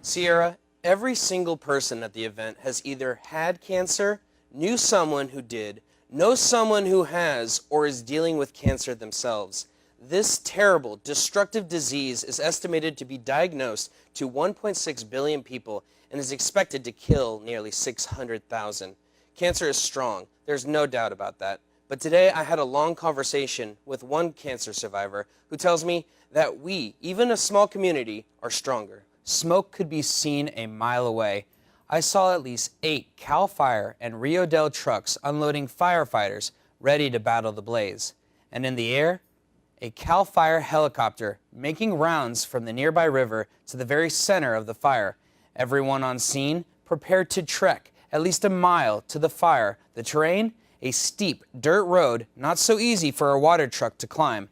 Sierra, every single person at the event has either had cancer, knew someone who did, knows someone who has, or is dealing with cancer themselves. This terrible, destructive disease is estimated to be diagnosed to 1.6 billion people and is expected to kill nearly 600,000. Cancer is strong, there's no doubt about that. But today I had a long conversation with one cancer survivor who tells me that we, even a small community, are stronger. Smoke could be seen a mile away. I saw at least 8 CAL FIRE and Rio Del trucks unloading firefighters ready to battle the blaze. And in the air, a CAL FIRE helicopter making rounds from the nearby river to the very center of the fire. Everyone on scene prepared to trek at least a mile to the fire. The terrain, a steep dirt road, not so easy for a water truck to climb.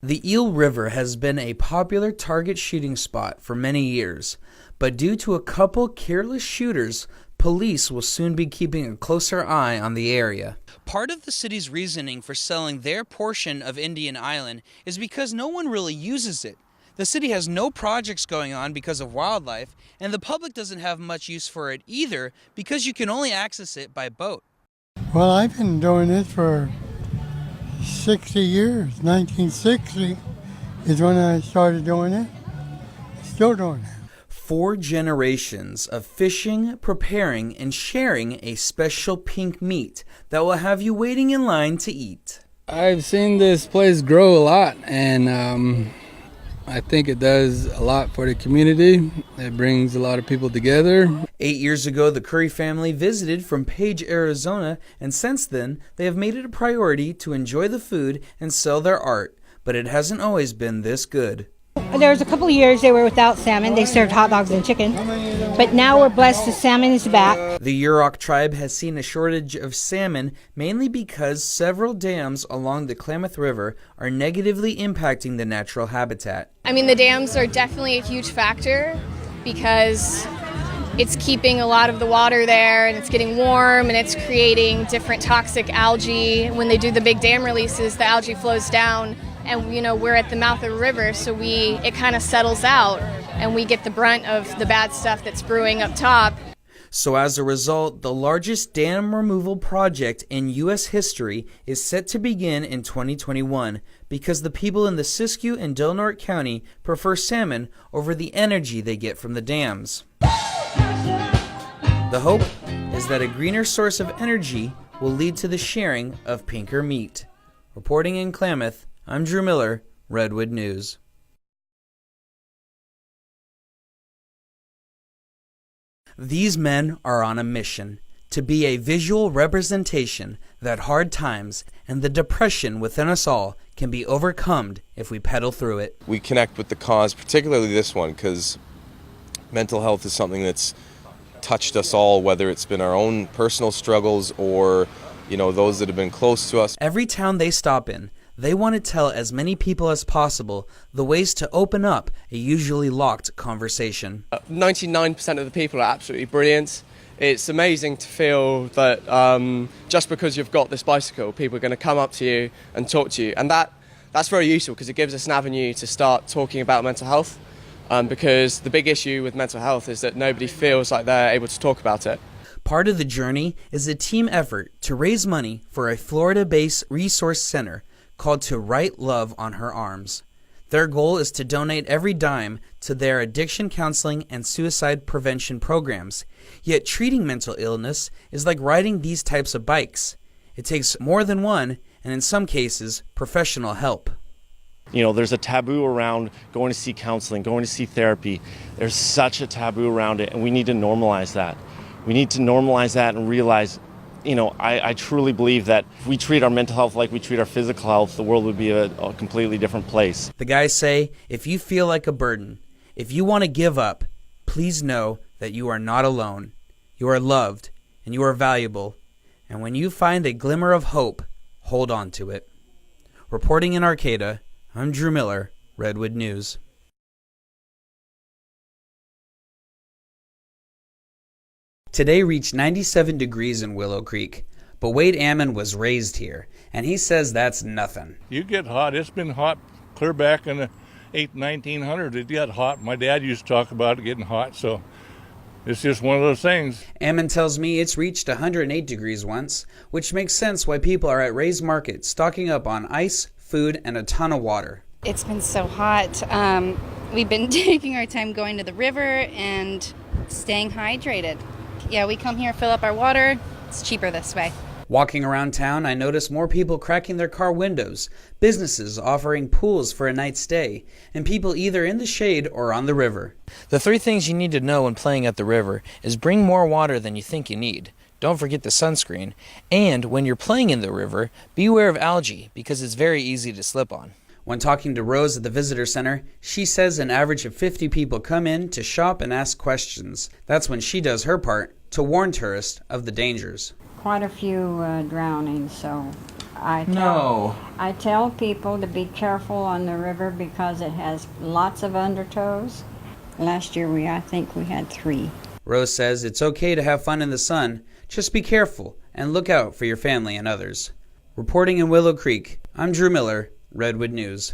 The Eel River has been a popular target shooting spot for many years, but due to a couple careless shooters, police will soon be keeping a closer eye on the area. Part of the city's reasoning for selling their portion of Indian Island is because no one really uses it. The city has no projects going on because of wildlife, and the public doesn't have much use for it either because you can only access it by boat. Well, I've been doing this for 60 years. 1960 is when I started doing it. Still doing it. 4 generations of fishing, preparing, and sharing a special pink meat that will have you waiting in line to eat. I've seen this place grow a lot, and I think it does a lot for the community. It brings a lot of people together. 8 years ago, the Curry family visited from Page, Arizona, and since then, they have made it a priority to enjoy the food and sell their art. But it hasn't always been this good. There was a couple of years they were without salmon. They served hot dogs and chicken. But now we're blessed the salmon is back. The Yurok tribe has seen a shortage of salmon mainly because several dams along the Klamath River are negatively impacting the natural habitat. I mean, the dams are definitely a huge factor because it's keeping a lot of the water there and it's getting warm and it's creating different toxic algae. When they do the big dam releases, the algae flows down. And, you know, we're at the mouth of the river, so it kind of settles out, and we get the brunt of the bad stuff that's brewing up top. So as a result, the largest dam removal project in U.S. history is set to begin in 2021 because the people in the Siskiyou and Del Norte County prefer salmon over the energy they get from the dams. The hope is that a greener source of energy will lead to the sharing of pinker meat. Reporting in Klamath, I'm Drew Miller, Redwood News. These men are on a mission to be a visual representation that hard times and the depression within us all can be overcome if we pedal through it. We connect with the cause, particularly this one, because mental health is something that's touched us all, whether it's been our own personal struggles or, you know, those that have been close to us. Every town they stop in, they want to tell as many people as possible the ways to open up a usually locked conversation. 99% of the people are absolutely brilliant. It's amazing to feel that just because you've got this bicycle, people are going to come up to you and talk to you. And that's very useful because it gives us an avenue to start talking about mental health. Because the big issue with mental health is that nobody feels like they're able to talk about it. Part of the journey is a team effort to raise money for a Florida-based resource center called To Write Love on Her Arms. Their goal is to donate every dime to their addiction counseling and suicide prevention programs. Yet treating mental illness is like riding these types of bikes. It takes more than one, and in some cases, professional help. You know, there's a taboo around going to see counseling, going to see therapy. There's such a taboo around it, and we need to normalize that. We need to normalize that and realize, you know, I truly believe that if we treat our mental health like we treat our physical health, the world would be a completely different place. The guys say, if you feel like a burden, if you want to give up, please know that you are not alone. You are loved, and you are valuable. And when you find a glimmer of hope, hold on to it. Reporting in Arcata, I'm Drew Miller, Redwood News. Today reached 97 degrees in Willow Creek, but Wade Ammon was raised here, and he says that's nothing. You get hot. It's been hot clear back in 1900, it got hot. My dad used to talk about it getting hot, so it's just one of those things. Ammon tells me it's reached 108 degrees once, which makes sense why people are at Ray's Market stocking up on ice, food, and a ton of water. It's been so hot. We've been taking our time going to the river and staying hydrated. Yeah, we come here, fill up our water. It's cheaper this way. Walking around town, I notice more people cracking their car windows, businesses offering pools for a night's stay, and people either in the shade or on the river. The 3 things you need to know when playing at the river is bring more water than you think you need. Don't forget the sunscreen. And when you're playing in the river, beware of algae because it's very easy to slip on. When talking to Rose at the visitor center, she says an average of 50 people come in to shop and ask questions. That's when she does her part to warn tourists of the dangers. Quite a few drownings, so I tell people to be careful on the river because it has lots of undertows. Last year I think we had 3. Rose says it's okay to have fun in the sun, just be careful and look out for your family and others. Reporting in Willow Creek, I'm Drew Miller, Redwood News.